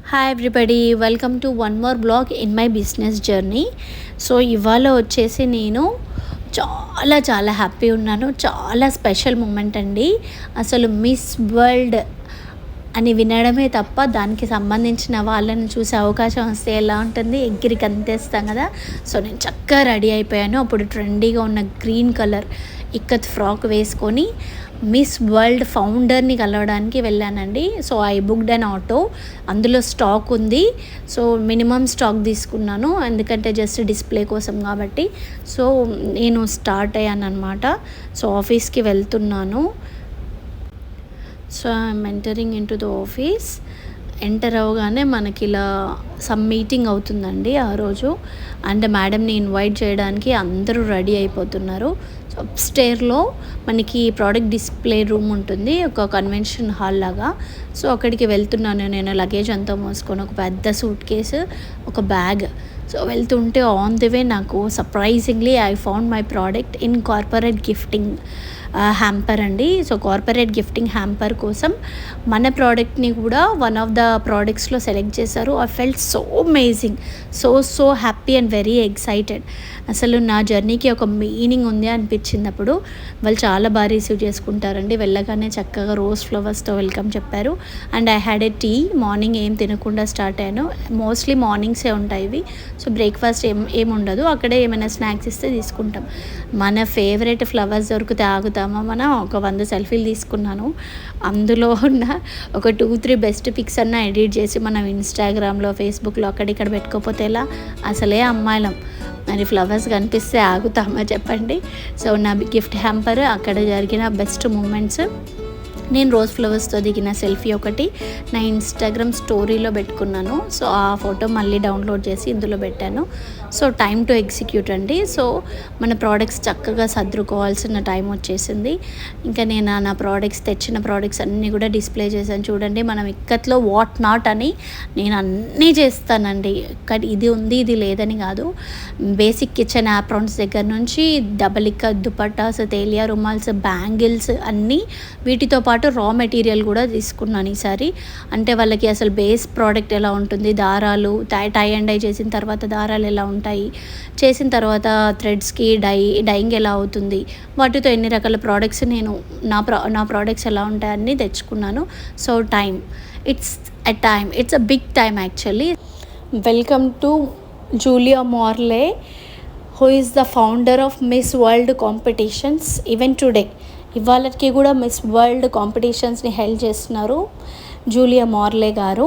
Hi everybody, welcome to one more blog in my business journey. So ఇవాళ వచ్చేసి నేను చాలా చాలా హ్యాపీ ఉన్నాను. చాలా స్పెషల్ మూమెంట్ అండి. అసలు మిస్ వరల్డ్ అని వినడమే తప్ప దానికి సంబంధించిన వాళ్ళని చూసే అవకాశం వస్తే ఎలా ఉంటుంది, ఎగిరి కంతేస్తాం కదా. సో నేను చక్కగా రెడీ అయిపోయాను. అప్పుడు ట్రెండీగా ఉన్న గ్రీన్ కలర్ ఇక్కత్ ఫ్రాక్ వేసుకొని మిస్ వరల్డ్ ఫౌండర్ని కలవడానికి వెళ్ళానండి. So I booked an auto, అందులో స్టాక్ ఉంది. సో మినిమం స్టాక్ తీసుకున్నాను, ఎందుకంటే జస్ట్ డిస్ప్లే కోసం కాబట్టి. సో నేను స్టార్ట్ అయ్యాను అనమాట. సో ఆఫీస్కి వెళ్తున్నాను. So I'm entering in to the office. Enter అవ్వగానే మనకి ఇలా సమ్ మీటింగ్ అవుతుందండి ఆ రోజు. అండ్ మేడంని ఇన్వైట్ చేయడానికి అందరూ రెడీ అయిపోతున్నారు. సో అప్స్టేర్లో మనకి ప్రోడక్ట్ డిస్ప్లే రూమ్ ఉంటుంది, ఒక కన్వెన్షన్ హాల్ లాగా. సో అక్కడికి వెళ్తున్నాను నేను, లగేజ్ అంతా మోసుకొని, ఒక పెద్ద సూట్ కేసు, ఒక బ్యాగ్. సో వెళ్తుంటే ఆన్ ది వే నాకు surprisingly I found my product in corporate gifting hamper అండి. సో కార్పొరేట్ గిఫ్టింగ్ హ్యాంపర్ కోసం మన ప్రోడక్ట్ని కూడా వన్ ఆఫ్ ద ప్రోడక్ట్స్లో సెలెక్ట్ చేశారు. I felt so amazing, so happy and very excited. అసలు నా జర్నీకి ఒక మీనింగ్ ఉంది అనిపించింది. అప్పుడు వాళ్ళు చాలా బాగా రిసీవ్ చేసుకుంటారండి. వెళ్ళగానే చక్కగా రోజ్ ఫ్లవర్స్తో వెల్కమ్ చెప్పారు. And I had a tea. Morning ఏం తినకుండా స్టార్ట్ అయ్యాను. మోస్ట్లీ మార్నింగ్సే ఉంటాయి ఇవి. సో బ్రేక్ఫాస్ట్ ఏం ఉండదు, అక్కడే ఏమైనా స్నాక్స్ ఇస్తే తీసుకుంటాం. మన ఫేవరెట్ ఫ్లవర్స్ దొరికితే ఆగుతామా మనం? ఒక 100 సెల్ఫీలు తీసుకున్నాను. అందులో ఉన్న ఒక 2-3 బెస్ట్ పిక్స్ అన్న ఎడిట్ చేసి మనం ఇన్స్టాగ్రామ్లో, ఫేస్బుక్లో అక్కడిక్కడ పెట్టుకోకపోతే ఎలా? అసలే అమ్మాయిలం, మరి ఫ్లవర్స్ కనిపిస్తే ఆగుతామా చెప్పండి. సో నా గిఫ్ట్ హ్యాంపర్, అక్కడ జరిగిన బెస్ట్ మూమెంట్స్. నేను రోజ్ ఫ్లవర్స్తో దిగిన సెల్ఫీ ఒకటి నా ఇన్స్టాగ్రామ్ స్టోరీలో పెట్టుకున్నాను. సో ఆ ఫోటో మళ్ళీ డౌన్లోడ్ చేసి ఇందులో పెట్టాను. సో టైం టు ఎగ్జిక్యూట్ అండి. సో మన ప్రోడక్ట్స్ చక్కగా సర్దుకోవాల్సిన టైం వచ్చేసింది. ఇంకా నేను నా ప్రోడక్ట్స్, తెచ్చిన ప్రోడక్ట్స్ అన్నీ కూడా డిస్ప్లే చేశాను. చూడండి, మనం ఇక్కత్లో వాట్ నాట్ అని నేను అన్నీ చేస్తానండి. కానీ ఇది ఉంది, ఇది లేదని కాదు. బేసిక్ కిచెన్ యాప్రాన్స్ దగ్గర నుంచి డబల్ ఇక్కత్ దుపట్టాస్, తేలియా రుమాల్స్, బ్యాంగిల్స్ అన్నీ, వీటితో పాటు రా మెటీరియల్ కూడా తీసుకున్నాను ఈసారి. అంటే వాళ్ళకి అసలు బేస్ ప్రోడక్ట్ ఎలా ఉంటుంది, దారాలు టై అండ్ డై చేసిన తర్వాత దారాలు ఎలా ఉంటాయి, చేసిన తర్వాత థ్రెడ్స్కి డైయింగ్ ఎలా అవుతుంది, వాటితో ఎన్ని రకాల ప్రోడక్ట్స్ నేను నా ప్రోడక్ట్స్ ఎలా ఉంటాయని తెచ్చుకున్నాను. So it's a big time actually. Welcome to Julia Morley, who is the founder of miss world competitions. Even today ఇవాళకి కూడా మిస్ వరల్డ్ కాంపిటీషన్స్ని హెల్డ్ చేస్తున్నారు జూలియా మార్లే గారు.